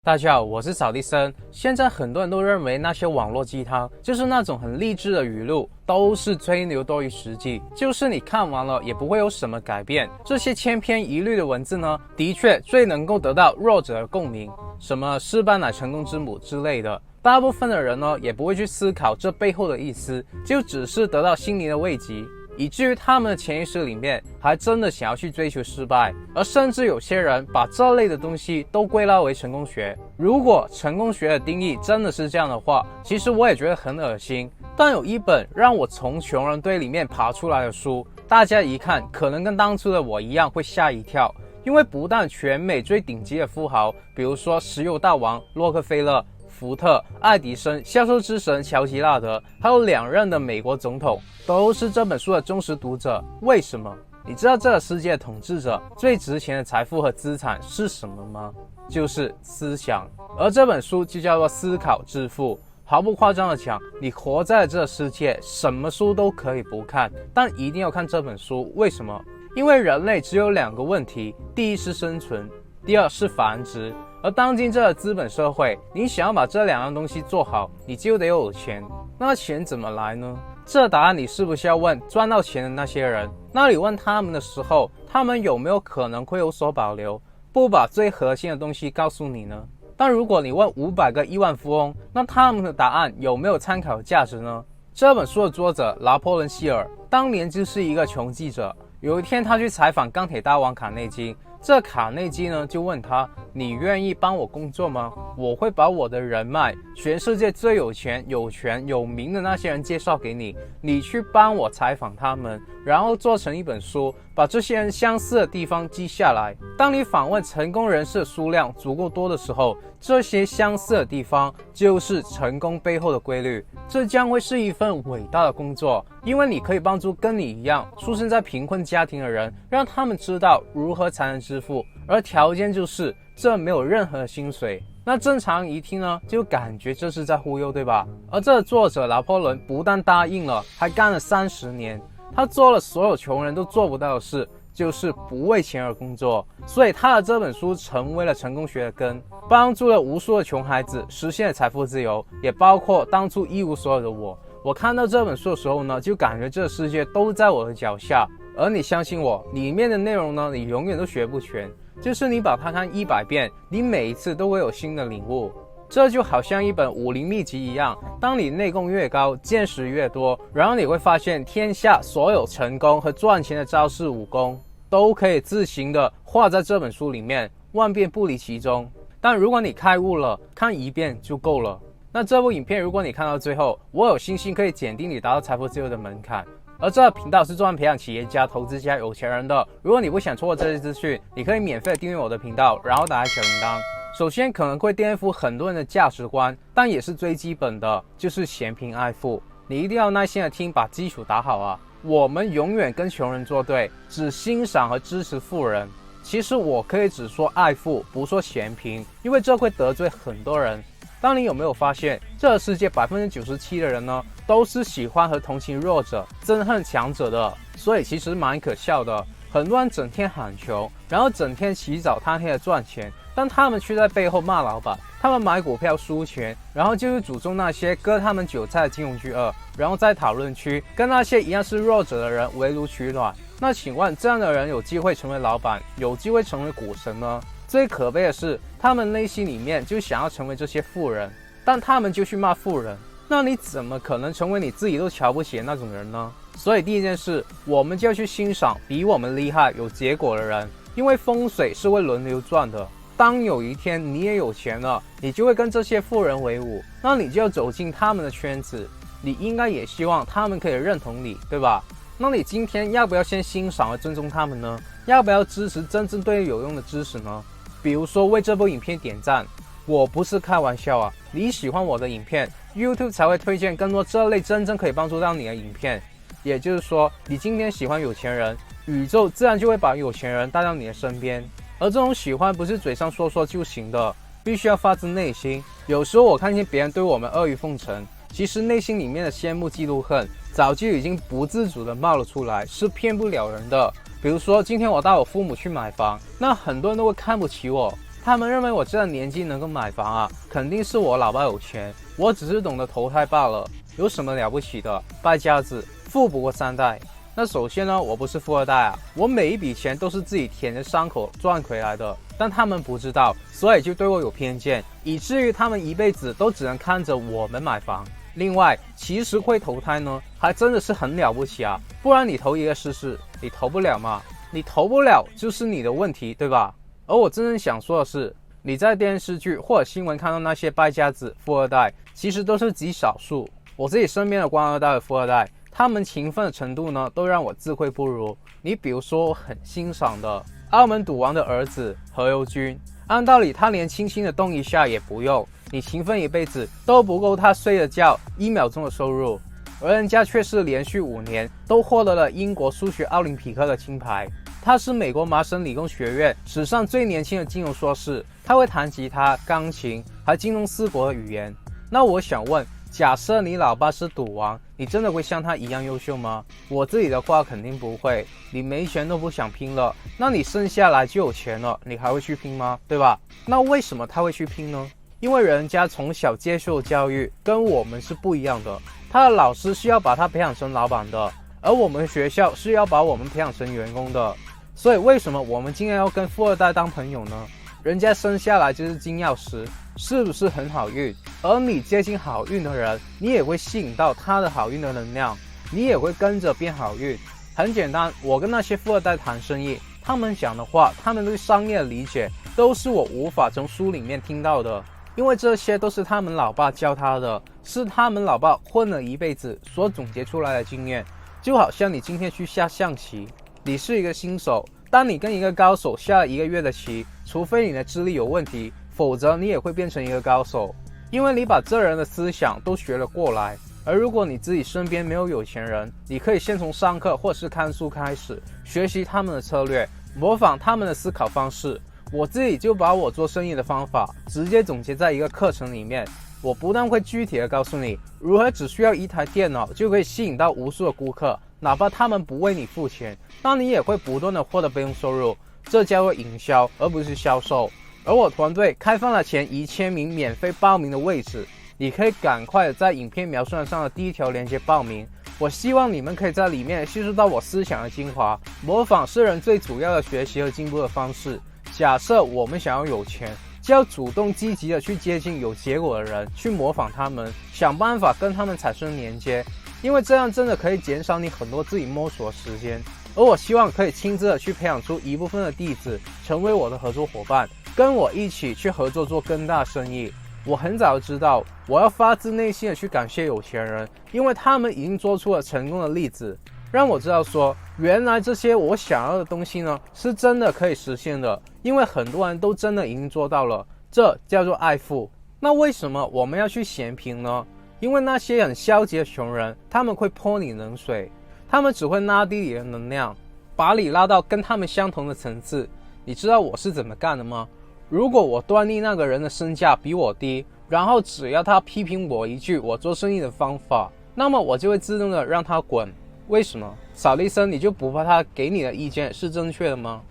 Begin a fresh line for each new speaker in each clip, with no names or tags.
大家好，我是扫地僧。现在很多人都认为那些网络鸡汤，就是那种很励志的语录，都是吹牛多于实际，就是你看完了也不会有什么改变。这些千篇一律的文字呢，的确最能够得到弱者的共鸣，什么失败乃成功之母之类的。大部分的人呢，也不会去思考这背后的意思，就只是得到心灵的慰藉。以至于他们的潜意识里面还真的想要去追求失败，而甚至有些人把这类的东西都归纳为成功学。如果成功学的定义真的是这样的话，其实我也觉得很恶心。但有一本让我从穷人堆里面爬出来的书，大家一看可能跟当初的我一样会吓一跳，因为不但全美最顶级的富豪，比如说石油大王洛克菲勒、福特、爱迪生、销售之神乔吉拉德，还有2任的美国总统，都是这本书的忠实读者。为什么？你知道这个世界的统治者最值钱的财富和资产是什么吗？就是思想。而这本书就叫做《思考致富》。毫不夸张的讲，你活在这个世界，什么书都可以不看，但一定要看这本书。为什么？因为人类只有2个问题，第一是生存，第二是繁殖。而当今这个资本社会，你想要把这2样东西做好，你就得有钱。那钱怎么来呢？这答案你是不是要问赚到钱的那些人？那你问他们的时候，他们有没有可能会有所保留，不把最核心的东西告诉你呢？但如果你问500个亿万富翁，那他们的答案有没有参考价值呢？这本书的作者拿破仑·希尔当年就是一个穷记者。有一天他去采访钢铁大王卡内基，这卡内基呢就问他，你愿意帮我工作吗？我会把我的人脉，全世界最有钱、有权、有名的那些人介绍给你，你去帮我采访他们，然后做成一本书，把这些人相似的地方记下来。当你访问成功人士的数量足够多的时候，这些相似的地方就是成功背后的规律。这将会是一份伟大的工作，因为你可以帮助跟你一样出生在贫困家庭的人，让他们知道如何才能致富，而条件就是这没有任何薪水。那正常人一听呢，就感觉这是在忽悠，对吧？而这个作者拿破仑不但答应了，还干了30年。他做了所有穷人都做不到的事，就是不为钱而工作。所以他的这本书成为了成功学的根，帮助了无数的穷孩子实现了财富自由，也包括当初一无所有的我。我看到这本书的时候呢，就感觉这个世界都在我的脚下。而你相信我，里面的内容呢，你永远都学不全，就是你把它看100遍，你每一次都会有新的领悟。这就好像一本武林秘籍一样，当你内功越高，见识越多，然后你会发现天下所有成功和赚钱的招式武功都可以自行的画在这本书里面，万变不离其中。但如果你开悟了，看1遍就够了。那这部影片如果你看到最后，我有信心可以减低你达到财富自由的门槛。而这个频道是专门培养企业家、投资家、有钱人的。如果你不想错过这些资讯，你可以免费订阅我的频道，然后打开小铃铛。首先可能会颠覆很多人的价值观，但也是最基本的，就是嫌贫爱富。你一定要耐心的听，把基础打好啊！我们永远跟穷人作对，只欣赏和支持富人。其实我可以只说爱富，不说嫌贫，因为这会得罪很多人。当你有没有发现，这个世界97%的人呢，都是喜欢和同情弱者、憎恨强者的，所以其实蛮可笑的。很多人整天喊穷，然后整天起早贪黑的赚钱，但他们却在背后骂老板。他们买股票输钱，然后就是诅咒那些割他们韭菜的金融巨鳄，然后在讨论区跟那些一样是弱者的人围炉取暖。那请问这样的人有机会成为老板，有机会成为股神吗？最可悲的是，他们内心里面就想要成为这些富人，但他们就去骂富人。那你怎么可能成为你自己都瞧不起的那种人呢？所以第一件事，我们就要去欣赏比我们厉害、有结果的人，因为风水是会轮流转的。当有一天你也有钱了，你就会跟这些富人为伍，那你就要走进他们的圈子，你应该也希望他们可以认同你，对吧？那你今天要不要先欣赏和尊重他们呢？要不要支持真正对你有用的知识呢？比如说为这部影片点赞，我不是开玩笑啊！你喜欢我的影片， YouTube 才会推荐更多这类真正可以帮助到你的影片。也就是说，你今天喜欢有钱人，宇宙自然就会把有钱人带到你的身边。而这种喜欢不是嘴上说说就行的，必须要发自内心。有时候我看见别人对我们阿谀奉承，其实内心里面的羡慕、嫉妒、恨早就已经不自主的冒了出来，是骗不了人的。比如说今天我带我父母去买房，那很多人都会看不起我，他们认为我这个年纪能够买房啊，肯定是我老爸有钱，我只是懂得投胎罢了，有什么了不起的？败家子，富不过三代。那首先呢，我不是富二代啊，我每一笔钱都是自己舔着伤口赚回来的，但他们不知道，所以就对我有偏见，以至于他们一辈子都只能看着我们买房。另外，其实会投胎呢，还真的是很了不起啊，不然你投一个试试，你投不了吗？你投不了就是你的问题，对吧？而我真正想说的是，你在电视剧或者新闻看到那些败家子、富二代，其实都是极少数。我自己身边的官二代和富二代，他们勤奋的程度呢，都让我自愧不如。你比如说，我很欣赏的澳门赌王的儿子何猷君，按道理他连轻轻的动一下也不用，你勤奋一辈子都不够他睡了觉1秒钟的收入，而人家却是连续5年都获得了英国数学奥林匹克的金牌。他是美国麻省理工学院史上最年轻的金融硕士，他会弹吉他、钢琴，还精通4国的语言。那我想问，假设你老爸是赌王，你真的会像他一样优秀吗？我自己的话肯定不会。你没钱都不想拼了，那你生下来就有钱了，你还会去拼吗？对吧？那为什么他会去拼呢？因为人家从小接受教育跟我们是不一样的，他的老师是要把他培养成老板的，而我们学校是要把我们培养成员工的。所以为什么我们竟然要跟富二代当朋友呢？人家生下来就是金钥匙，是不是很好运？而你接近好运的人，你也会吸引到他的好运的能量，你也会跟着变好运。很简单，我跟那些富二代谈生意，他们讲的话，他们对商业的理解，都是我无法从书里面听到的，因为这些都是他们老爸教他的，是他们老爸混了一辈子所总结出来的经验。就好像你今天去下象棋，你是一个新手，当你跟一个高手下了1个月的棋，除非你的智力有问题，否则你也会变成一个高手，因为你把这人的思想都学了过来。而如果你自己身边没有钱人，你可以先从上课或是看书开始，学习他们的策略，模仿他们的思考方式。我自己就把我做生意的方法直接总结在一个课程里面，我不但会具体的告诉你如何只需要1台电脑就可以吸引到无数的顾客，哪怕他们不为你付钱，那你也会不断的获得被动收入，这叫做营销，而不是销售。而我团队开放了前1000名免费报名的位置，你可以赶快的在影片描述上的第1条链接报名。我希望你们可以在里面吸收到我思想的精华，模仿是人最主要的学习和进步的方式。假设我们想要有钱，就要主动积极的去接近有结果的人，去模仿他们，想办法跟他们产生连接，因为这样真的可以减少你很多自己摸索的时间。而我希望可以亲自的去培养出一部分的弟子，成为我的合作伙伴，跟我一起去合作做更大生意。我很早知道我要发自内心的去感谢有钱人，因为他们已经做出了成功的例子，让我知道说原来这些我想要的东西呢是真的可以实现的，因为很多人都真的已经做到了，这叫做爱富。那为什么我们要去嫌贫呢？因为那些很消极的穷人，他们会泼你冷水，他们只会拉低你的能量，把你拉到跟他们相同的层次。你知道我是怎么干的吗？如果我断定那个人的身价比我低，然后只要他批评我一句我做生意的方法，那么我就会自动的让他滚。为什么？扫地僧，你就不怕他给你的意见是正确的吗？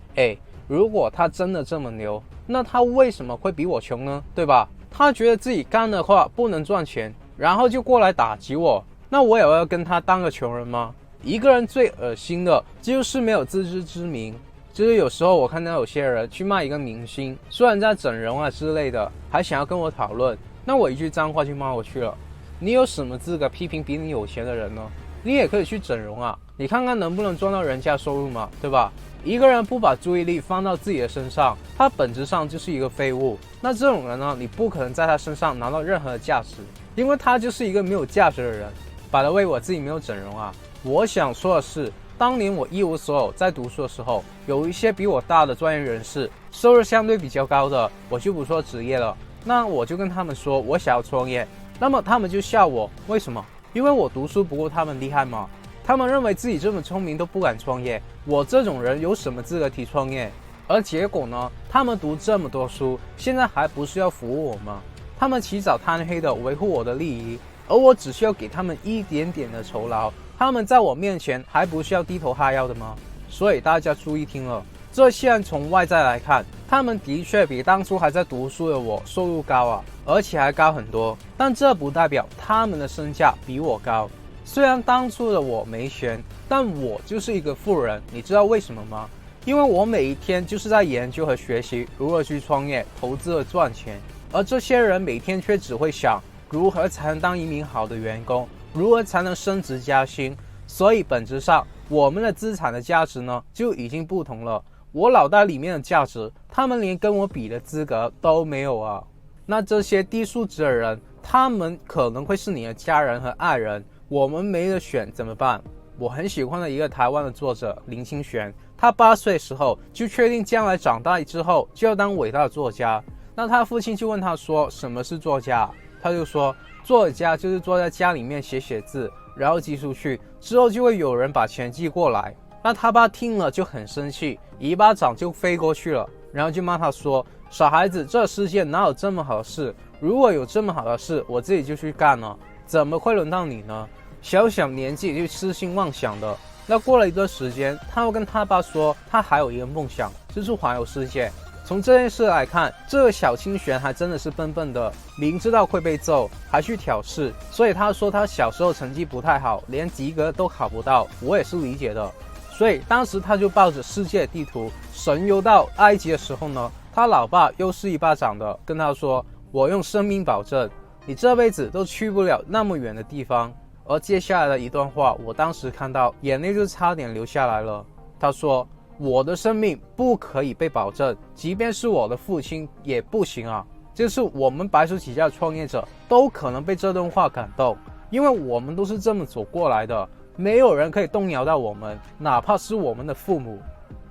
如果他真的这么牛，那他为什么会比我穷呢？对吧？他觉得自己干的话不能赚钱，然后就过来打击我，那我也要跟他当个穷人吗？一个人最恶心的就是没有自知之明。就是有时候我看到有些人去骂一个明星，虽然在整容啊之类的，还想要跟我讨论，那我一句脏话就骂过去了。你有什么资格批评比你有钱的人呢？你也可以去整容啊，你看看能不能赚到人家收入嘛，对吧？一个人不把注意力放到自己的身上，他本质上就是一个废物。那这种人呢，你不可能在他身上拿到任何的价值，因为他就是一个没有价值的人。by the way，我自己没有整容啊。我想说的是，当年我一无所有，在读书的时候，有一些比我大的专业人士，收入相对比较高的，我就不说职业了，那我就跟他们说我想要创业，那么他们就笑我，为什么？因为我读书不够他们厉害吗？他们认为自己这么聪明都不敢创业，我这种人有什么资格提创业？而结果呢，他们读这么多书，现在还不是要服务我吗？他们起早贪黑的维护我的利益，而我只需要给他们一点点的酬劳，他们在我面前还不是要低头哈腰的吗？所以大家注意听了，这现在从外在来看，他们的确比当初还在读书的我收入高啊，而且还高很多。但这不代表他们的身价比我高。虽然当初的我没钱，但我就是一个富人。你知道为什么吗？因为我每一天就是在研究和学习如何去创业、投资和赚钱，而这些人每天却只会想如何才能当一名好的员工，如何才能升职加薪。所以本质上，我们的资产的价值呢就已经不同了。我脑袋里面的价值，他们连跟我比的资格都没有啊。那这些低素质的人，他们可能会是你的家人和爱人，我们没得选怎么办？我很喜欢的一个台湾的作者林清玄，他8岁时候就确定将来长大之后就要当伟大的作家。那他父亲就问他说，什么是作家？他就说，作家就是坐在家里面写写字，然后寄出去，之后就会有人把钱寄过来。那他爸听了就很生气，一巴掌就飞过去了，然后就骂他说，傻孩子，这世界哪有这么好的事？如果有这么好的事，我自己就去干了，怎么会轮到你呢？小小年纪就痴心妄想的。那过了一段时间，他又跟他爸说，他还有一个梦想，就是环游世界。从这件事来看，这个小清玄还真的是笨笨的，明知道会被揍还去挑事。所以他说他小时候成绩不太好，连及格都考不到，我也是理解的。所以当时他就抱着世界地图神游到埃及的时候呢，他老爸又是一巴掌的跟他说，我用生命保证，你这辈子都去不了那么远的地方。而接下来的一段话，我当时看到眼泪就差点流下来了。他说，我的生命不可以被保证，即便是我的父亲也不行啊。就是我们白手起家的创业者都可能被这段话感动，因为我们都是这么走过来的，没有人可以动摇到我们，哪怕是我们的父母。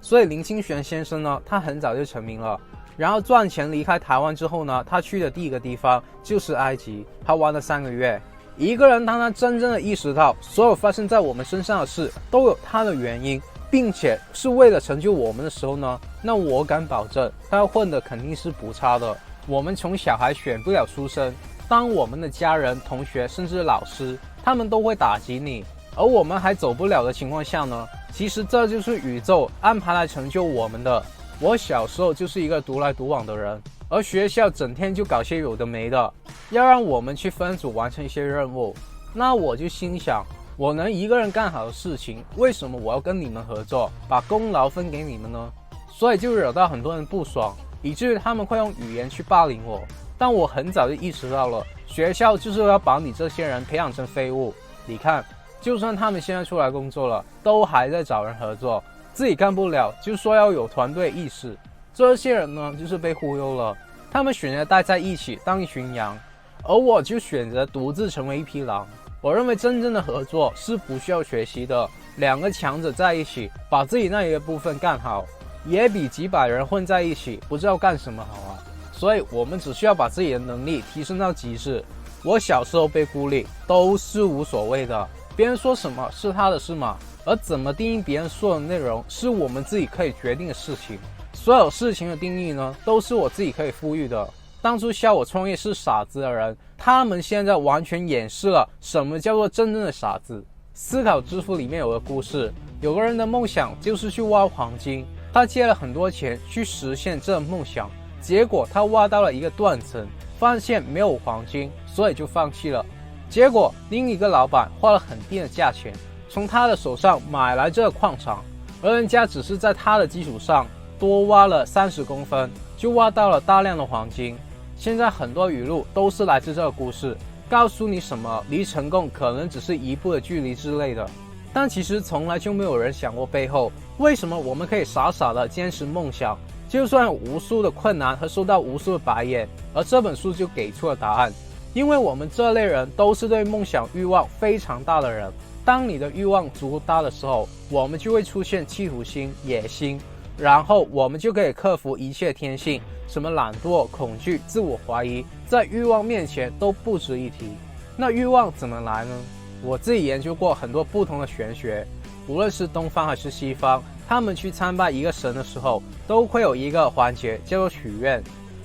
所以林清玄先生呢，他很早就成名了，然后赚钱离开台湾之后呢，他去的第一个地方就是埃及，他玩了3个月。一个人当他真正的意识到所有发生在我们身上的事都有他的原因，并且是为了成就我们的时候呢，那我敢保证他要混的肯定是不差的。我们从小孩选不了出身，当我们的家人、同学甚至老师他们都会打击你，而我们还走不了的情况下呢，其实这就是宇宙安排来成就我们的。我小时候就是一个独来独往的人，而学校整天就搞些有的没的，要让我们去分组完成一些任务。那我就心想，我能一个人干好的事情，为什么我要跟你们合作，把功劳分给你们呢？所以就惹到很多人不爽，以至于他们会用语言去霸凌我。但我很早就意识到了，学校就是要把你这些人培养成废物。你看，就算他们现在出来工作了，都还在找人合作，自己干不了就说要有团队意识。这些人呢，就是被忽悠了，他们选择待在一起当一群羊，而我就选择独自成为一匹狼。我认为真正的合作是不需要学习的，两个强者在一起把自己那一个部分干好，也比几百人混在一起不知道干什么好啊。所以我们只需要把自己的能力提升到极致。我小时候被孤立都是无所谓的，别人说什么是他的事嘛，而怎么定义别人说的内容是我们自己可以决定的事情。所有事情的定义呢，都是我自己可以赋予的。当初笑我创业是傻子的人，他们现在完全演示了什么叫做真正的傻子。思考致富里面有个故事，有个人的梦想就是去挖黄金，他借了很多钱去实现这梦想，结果他挖到了一个断层，发现没有黄金，所以就放弃了。结果另一个老板花了很低的价钱从他的手上买来这个矿场，而人家只是在他的基础上多挖了30公分，就挖到了大量的黄金。现在很多语录都是来自这个故事，告诉你什么离成功可能只是一步的距离之类的。但其实从来就没有人想过背后为什么我们可以傻傻的坚持梦想，就算有无数的困难和受到无数的白眼。而这本书就给出了答案，因为我们这类人都是对梦想欲望非常大的人。当你的欲望足够大的时候，我们就会出现企图心、野心，然后我们就可以克服一切天性，什么懒惰、恐惧、自我怀疑，在欲望面前都不值一提。那欲望怎么来呢？我自己研究过很多不同的玄学，无论是东方还是西方，他们去参拜一个神的时候，都会有一个环节叫做许愿。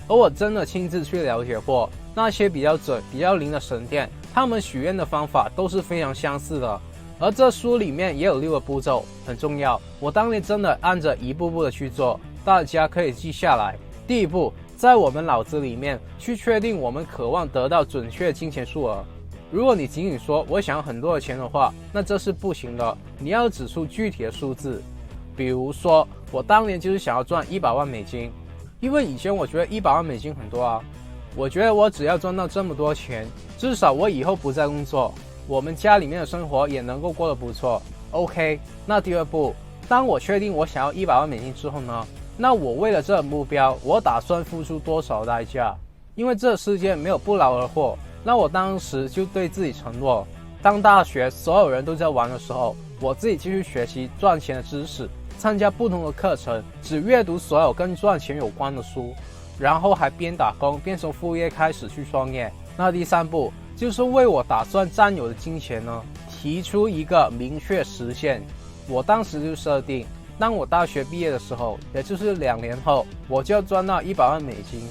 而我真的亲自去了解过，那些比较准、比较灵的神殿，他们许愿的方法都是非常相似的。而这书里面也有6个步骤，很重要。我当年真的按着一步步的去做，大家可以记下来。第一步，在我们脑子里面去确定我们渴望得到准确的金钱数额。如果你仅仅说我想要很多的钱的话，那这是不行的，你要指出具体的数字。比如说我当年就是想要赚100万美金，因为以前我觉得100万美金很多啊，我觉得我只要赚到这么多钱，至少我以后不再工作，我们家里面的生活也能够过得不错。 OK， 那第二步，当我确定我想要100万美金之后呢，那我为了这个目标，我打算付出多少代价？因为这世界没有不劳而获，那我当时就对自己承诺，当大学所有人都在玩的时候，我自己继续学习赚钱的知识，参加不同的课程，只阅读所有跟赚钱有关的书，然后还边打工边从副业开始去创业。那第三步就是为我打算占有的金钱呢，提出一个明确时限。我当时就设定，当我大学毕业的时候，也就是2年后，我就要赚到100万美金。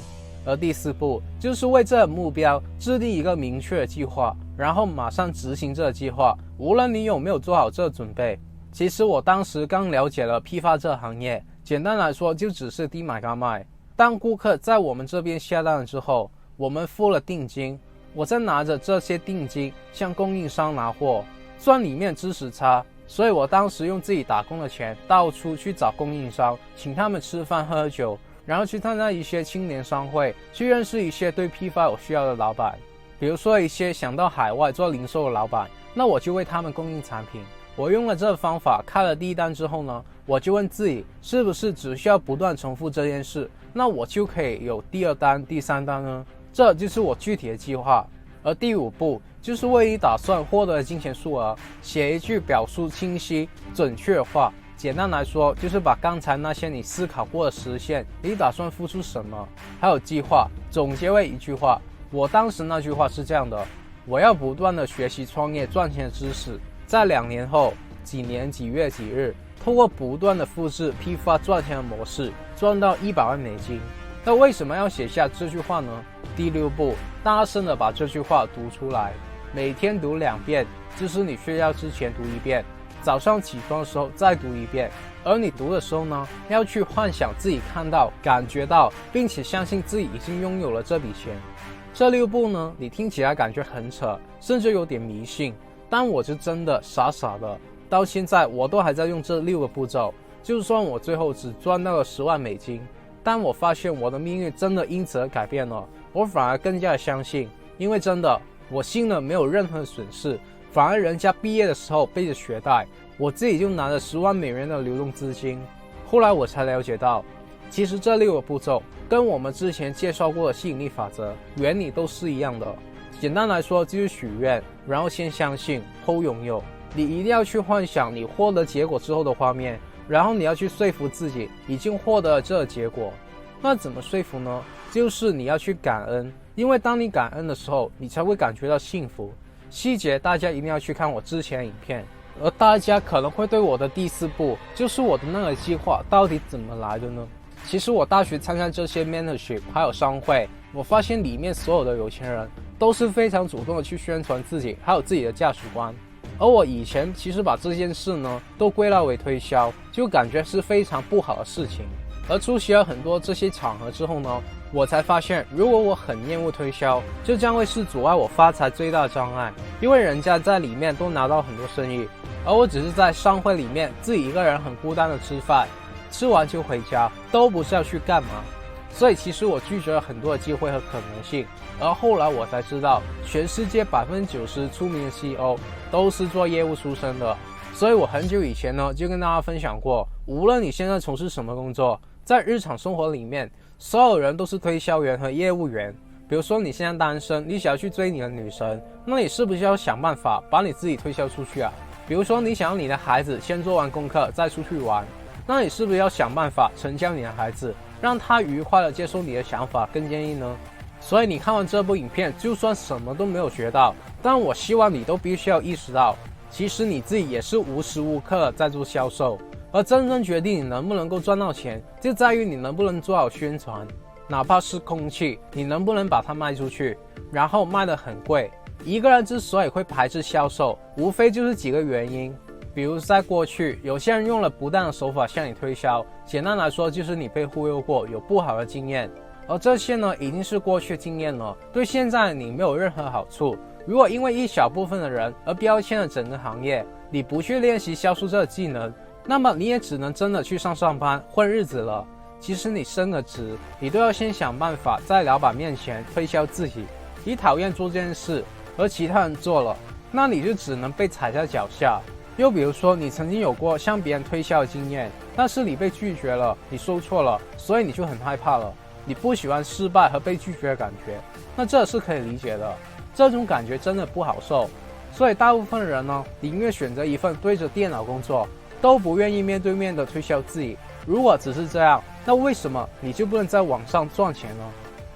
而第四步就是为这个目标制定一个明确的计划，然后马上执行这个计划，无论你有没有做好这个准备。其实我当时刚了解了批发这个行业，简单来说就只是低买高卖。当顾客在我们这边下单了之后，我们付了定金，我再拿着这些定金向供应商拿货，赚里面知识差。所以我当时用自己打工的钱到处去找供应商，请他们吃饭喝酒，然后去参加一些青年商会，去认识一些对批发有需要的老板。比如说一些想到海外做零售的老板，那我就为他们供应产品。我用了这个方法开了第一单之后呢，我就问自己是不是只需要不断重复这件事，那我就可以有第二单第三单呢？这就是我具体的计划。而第五步就是为你打算获得的金钱数额写一句表述清晰准确的话。简单来说，就是把刚才那些你思考过的实现，你打算付出什么，还有计划总结为一句话。我当时那句话是这样的：我要不断的学习创业赚钱的知识，在2年后几年几月几日，通过不断的复制批发赚钱的模式，赚到100万美金。那为什么要写下这句话呢？第六步，大声的把这句话读出来，每天读2遍，就是你睡觉之前读1遍，早上起床的时候再读1遍。而你读的时候呢，要去幻想自己看到、感觉到，并且相信自己已经拥有了这笔钱。这6步呢，你听起来感觉很扯，甚至有点迷信，但我是真的傻傻的，到现在我都还在用这6个步骤。就算我最后只赚到了10万美金，但我发现我的命运真的因此而改变了，我反而更加的相信，因为真的我信了没有任何损失，反而人家毕业的时候背着学贷，我自己就拿了10万美元的流动资金。后来我才了解到，其实这6个步骤跟我们之前介绍过的吸引力法则原理都是一样的。简单来说就是许愿，然后先相信后拥有。你一定要去幻想你获得结果之后的画面，然后你要去说服自己已经获得了这个结果。那怎么说服呢？就是你要去感恩，因为当你感恩的时候，你才会感觉到幸福。细节大家一定要去看我之前的影片。而大家可能会对我的第4步，就是我的那个计划到底怎么来的呢？其实我大学参加这些 mentorship 还有商会，我发现里面所有的有钱人都是非常主动的去宣传自己还有自己的价值观。而我以前其实把这件事呢都归纳为推销，就感觉是非常不好的事情。而出席了很多这些场合之后呢，我才发现如果我很厌恶推销，这将会是阻碍我发财最大的障碍。因为人家在里面都拿到很多生意，而我只是在商会里面自己一个人很孤单的吃饭，吃完就回家，都不知道去干嘛。所以其实我拒绝了很多的机会和可能性。而后来我才知道，全世界90%出名的 CEO 都是做业务出身的。所以我很久以前呢就跟大家分享过，无论你现在从事什么工作，在日常生活里面，所有人都是推销员和业务员。比如说你现在单身，你想要去追你的女神，那你是不是要想办法把你自己推销出去啊？比如说你想要你的孩子先做完功课再出去玩，那你是不是要想办法成交你的孩子，让他愉快的接受你的想法跟建议呢？所以你看完这部影片，就算什么都没有学到，但我希望你都必须要意识到，其实你自己也是无时无刻在做销售。而真正决定你能不能够赚到钱，就在于你能不能做好宣传，哪怕是空气，你能不能把它卖出去，然后卖得很贵。一个人之所以会排斥销售，无非就是几个原因。比比如在过去，有些人用了不当的手法向你推销，简单来说就是你被忽悠过，有不好的经验。而这些呢，已经是过去经验了，对现在的你没有任何好处。如果因为一小部分的人而标签了整个行业，你不去练习销售这个技能，那么你也只能真的去上班混日子了。其实你升个职，你都要先想办法在老板面前推销自己。你讨厌做这件事，而其他人做了，那你就只能被踩在脚下。又比如说，你曾经有过向别人推销的经验，但是你被拒绝了，你说错了，所以你就很害怕了。你不喜欢失败和被拒绝的感觉，那这是可以理解的。这种感觉真的不好受，所以大部分人呢，宁愿选择一份对着电脑工作，都不愿意面对面的推销自己。如果只是这样，那为什么你就不能在网上赚钱呢？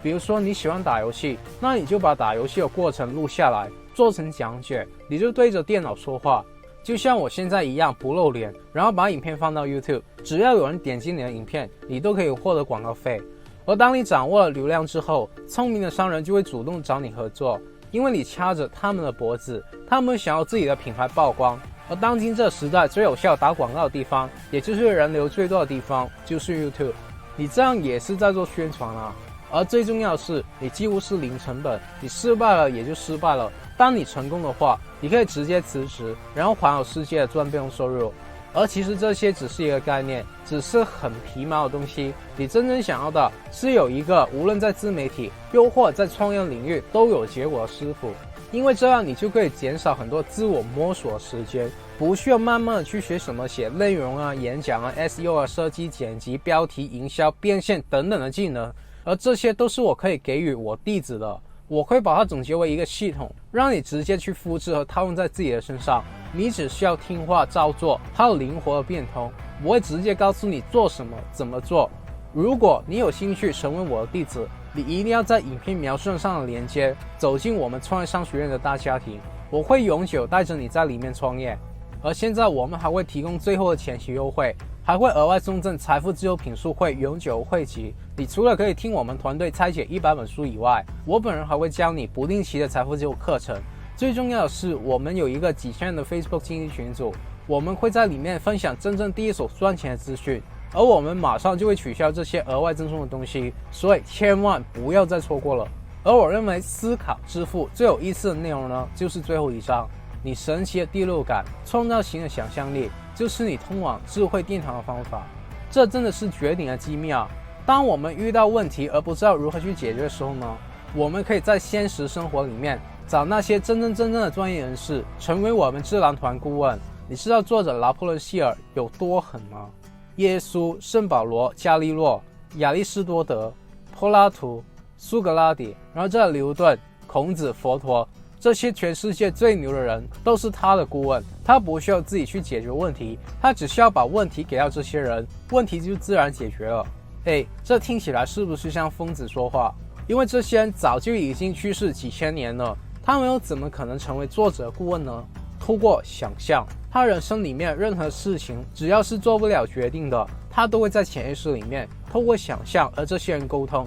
比如说你喜欢打游戏，那你就把打游戏的过程录下来，做成讲解，你就对着电脑说话。就像我现在一样不露脸，然后把影片放到 YouTube， 只要有人点击你的影片，你都可以获得广告费。而当你掌握了流量之后，聪明的商人就会主动找你合作，因为你掐着他们的脖子，他们想要自己的品牌曝光。而当今这时代最有效打广告的地方，也就是人流最多的地方，就是 YouTube。你这样也是在做宣传啊。而最重要的是，你几乎是零成本，你失败了也就失败了。当你成功的话，你可以直接辞职，然后环游世界赚被动收入。而其实这些只是一个概念，只是很皮毛的东西。你真正想要的是有一个无论在自媒体又或者在创业领域都有结果的师傅，因为这样你就可以减少很多自我摸索的时间，不需要慢慢的去学什么写内容啊、演讲啊、SEO 啊、设计、剪辑、标题、营销、变现等等的技能。而这些都是我可以给予我弟子的，我会把它总结为一个系统，让你直接去复制和套用在自己的身上。你只需要听话照做，还有灵活的变通。我会直接告诉你做什么、怎么做。如果你有兴趣成为我的弟子，你一定要在影片描述上的连接，走进我们创业商学院的大家庭。我会永久带着你在里面创业。而现在我们还会提供最后的前期优惠，还会额外送赠财富自由品数会永久汇集。你除了可以听我们团队拆解100本书以外，我本人还会教你不定期的财富自由课程。最重要的是，我们有一个几千人的 Facebook 经济群组，我们会在里面分享真正第一手赚钱的资讯，而我们马上就会取消这些额外赠送的东西，所以千万不要再错过了。而我认为思考致富最有意思的内容呢，就是最后一章，你神奇的第六感、创造型的想象力，就是你通往智慧殿堂的方法。这真的是绝顶的机妙。当我们遇到问题而不知道如何去解决的时候呢，我们可以在现实生活里面找那些真正的专业人士，成为我们智囊团顾问。你知道作者拿破仑希尔有多狠吗？耶稣、圣保罗、伽利略、亚里士多德、柏拉图、苏格拉底，然后这牛顿、孔子、佛陀，这些全世界最牛的人都是他的顾问。他不需要自己去解决问题，他只需要把问题给到这些人，问题就自然解决了。这听起来是不是像疯子说话？因为这些人早就已经去世几千年了，他们又怎么可能成为作者顾问呢？透过想象，他人生里面任何事情只要是做不了决定的，他都会在潜意识里面透过想象和这些人沟通。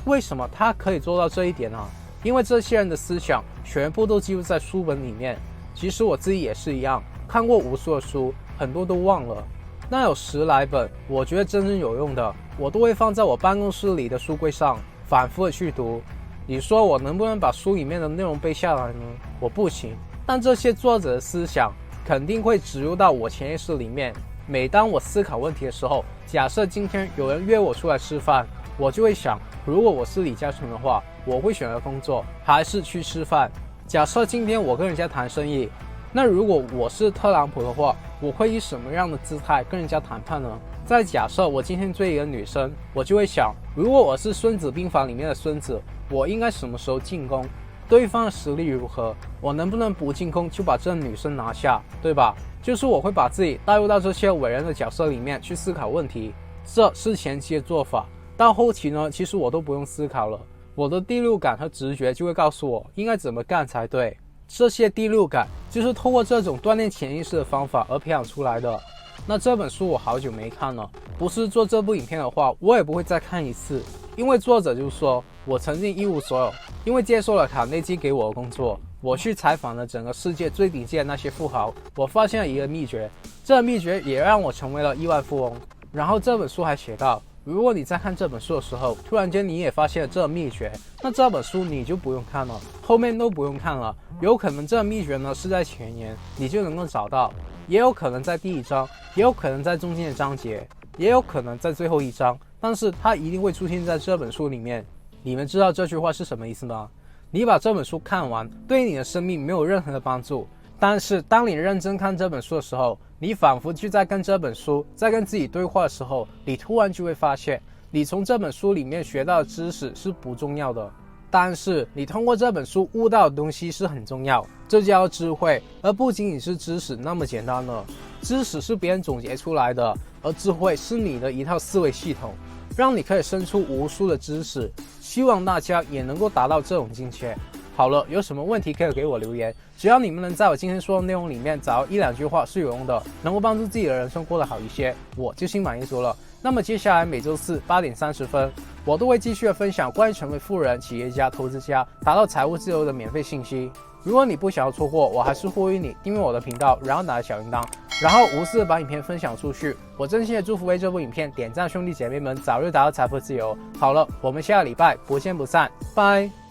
为什么他可以做到这一点呢？因为这些人的思想全部都记录在书本里面。其实我自己也是一样，看过无数的书，很多都忘了。那有10来本我觉得真正有用的，我都会放在我办公室里的书柜上，反复的去读。你说我能不能把书里面的内容背下来呢？我不行，但这些作者的思想肯定会植入到我潜意识里面。每当我思考问题的时候，假设今天有人约我出来吃饭，我就会想，如果我是李嘉诚的话，我会选择工作还是去吃饭？假设今天我跟人家谈生意，那如果我是特朗普的话，我会以什么样的姿态跟人家谈判呢？再假设我今天追一个女生，我就会想，如果我是孙子兵法里面的孙子，我应该什么时候进攻？对方的实力如何？我能不能不进攻就把这女生拿下，对吧？就是我会把自己带入到这些伟人的角色里面去思考问题，这是前期的做法。到后期呢，其实我都不用思考了，我的第六感和直觉就会告诉我应该怎么干才对。这些第六感就是透过这种锻炼潜意识的方法而培养出来的。那这本书我好久没看了，不是做这部影片的话，我也不会再看一次。因为作者就说，我曾经一无所有，因为接受了卡内基给我的工作，我去采访了整个世界最顶尖的那些富豪，我发现了一个秘诀，这个秘诀也让我成为了亿万富翁。然后这本书还写到，如果你在看这本书的时候，突然间你也发现了这个秘诀，那这本书你就不用看了，后面都不用看了。有可能这个秘诀呢是在前言，你就能够找到，也有可能在第1章，也有可能在中间的章节，也有可能在最后1章，但是它一定会出现在这本书里面。你们知道这句话是什么意思吗？你把这本书看完，对你的生命没有任何的帮助，但是当你认真看这本书的时候，你仿佛就在跟这本书在跟自己对话的时候，你突然就会发现，你从这本书里面学到的知识是不重要的，但是你通过这本书悟到的东西是很重要，这叫智慧，而不仅仅是知识那么简单了。知识是别人总结出来的，而智慧是你的一套思维系统，让你可以生出无数的知识。希望大家也能够达到这种境界。好了，有什么问题可以给我留言，只要你们能在我今天说的内容里面找到1-2句话是有用的，能够帮助自己的人生过得好一些，我就心满意足了。那么接下来每周四8点30分，我都会继续的分享关于成为富人、企业家、投资家、达到财务自由的免费信息。如果你不想要错过，我还是呼吁你订阅我的频道，然后打开小铃铛，然后无私的把影片分享出去。我真心的祝福为这部影片点赞兄弟姐妹们早日达到财富自由。好了，我们下个礼拜不见不散，拜。